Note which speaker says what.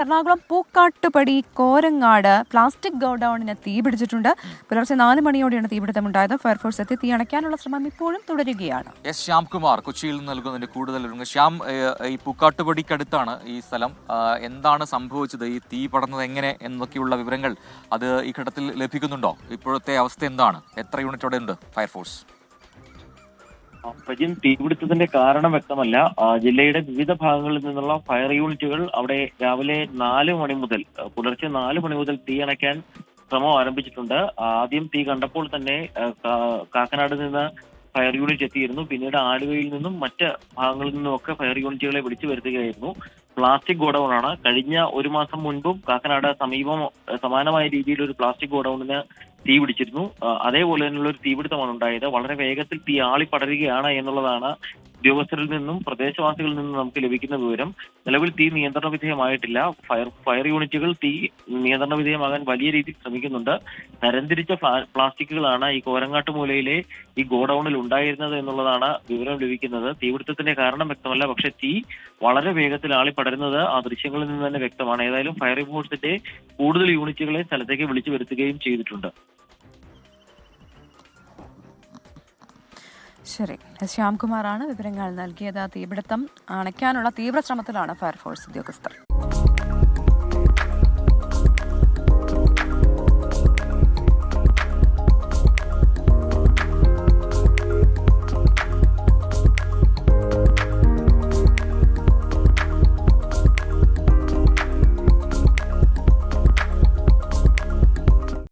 Speaker 1: Ernakulam Pookkattupadi Korangad plastic ഗോഡൌണിന് തീപിടിച്ചിട്ടുണ്ട്. പുലർച്ചെ 4 മണിയോടെയാണ് തീപിടുത്തമുണ്ടായത്. ഫയർഫോഴ്സ് എത്തി തീ അണയ്ക്കാനുള്ള ശ്രമം ഇപ്പോഴും തുടരുകയാണ്.
Speaker 2: എസ് ശ്യാംകുമാർ കൊച്ചിയിൽ നിന്ന് നൽകുന്നതിന്റെ കൂടുതൽ ശ്യാം, ഈ പൂക്കാട്ടുപടിക്കടുത്താണ് ഈ സ്ഥലം. എന്താണ് സംഭവിച്ചത്? ഈ തീ പടർന്നത് എങ്ങനെ എന്നൊക്കെയുള്ള വിവരങ്ങൾ അത് ഈ ഘട്ടത്തിൽ ലഭിക്കുന്നുണ്ടോ? ഇപ്പോഴത്തെ അവസ്ഥ എന്താണ്? എത്ര യൂണിറ്റോടെ ഉണ്ട് ഫയർഫോഴ്സ്?
Speaker 3: പ്രജിൻ, തീപിടുത്തത്തിന്റെ കാരണം വ്യക്തമല്ല. ജില്ലയുടെ വിവിധ ഭാഗങ്ങളിൽ നിന്നുള്ള ഫയർ യൂണിറ്റുകൾ അവിടെ രാവിലെ 4 മണി മുതൽ പുലർച്ചെ 4 മണി മുതൽ തീ അണയ്ക്കാൻ ശ്രമം ആരംഭിച്ചിട്ടുണ്ട്. ആദ്യം തീ കണ്ടപ്പോൾ തന്നെ കാക്കനാട് നിന്ന് ഫയർ യൂണിറ്റ് എത്തിയിരുന്നു. പിന്നീട് ആലുവയിൽ നിന്നും മറ്റ് ഭാഗങ്ങളിൽ നിന്നുമൊക്കെ ഫയർ യൂണിറ്റുകളെ വിളിച്ചു വരുത്തുകയായിരുന്നു. പ്ലാസ്റ്റിക് ഗോഡൌൺ ആണ്. കഴിഞ്ഞ 1 മാസം മുൻപും കാക്കനാട് സമീപം സമാനമായ രീതിയിൽ ഒരു പ്ലാസ്റ്റിക് ഗോഡൌണിന് തീ പിടിച്ചിരുന്നു. അതേപോലെ തന്നെയുള്ള ഒരു തീപിടുത്തമാണ് ഉണ്ടായത്. വളരെ വേഗത്തിൽ തീ ആളിപ്പടരുകയാണ് എന്നുള്ളതാണ് ഉദ്യോഗസ്ഥരിൽ നിന്നും പ്രദേശവാസികളിൽ നിന്നും നമുക്ക് ലഭിക്കുന്ന വിവരം. നിലവിൽ തീ നിയന്ത്രണ വിധേയമായിട്ടില്ല. ഫയർ യൂണിറ്റുകൾ തീ നിയന്ത്രണ വിധേയമാകാൻ വലിയ രീതിയിൽ ശ്രമിക്കുന്നുണ്ട്. തരംതിരിച്ച പ്ലാസ്റ്റിക്കുകളാണ് ഈ കോരങ്ങാട്ട് മൂലയിലെ ഈ ഗോഡൌണിൽ ഉണ്ടായിരുന്നത് എന്നുള്ളതാണ് വിവരം ലഭിക്കുന്നത്. തീപിടുത്തത്തിന്റെ കാരണം വ്യക്തമല്ല, പക്ഷേ തീ വളരെ വേഗത്തിൽ ആളിപ്പടരുന്നത് ആ ദൃശ്യങ്ങളിൽ നിന്ന് തന്നെ വ്യക്തമാണ്. ഏതായാലും ഫയർഫോഴ്സിന്റെ കൂടുതൽ യൂണിറ്റുകളെ സ്ഥലത്തേക്ക് വിളിച്ചു വരുത്തുകയും ചെയ്തിട്ടുണ്ട്.
Speaker 1: ശരി, ശ്യാംകുമാറാണ് വിവരങ്ങൾ നൽകിയത്. തീപിടുത്തം അണയ്ക്കാനുള്ള തീവ്ര ശ്രമത്തിലാണ് ഫയർഫോഴ്സ് ഉദ്യോഗസ്ഥർ.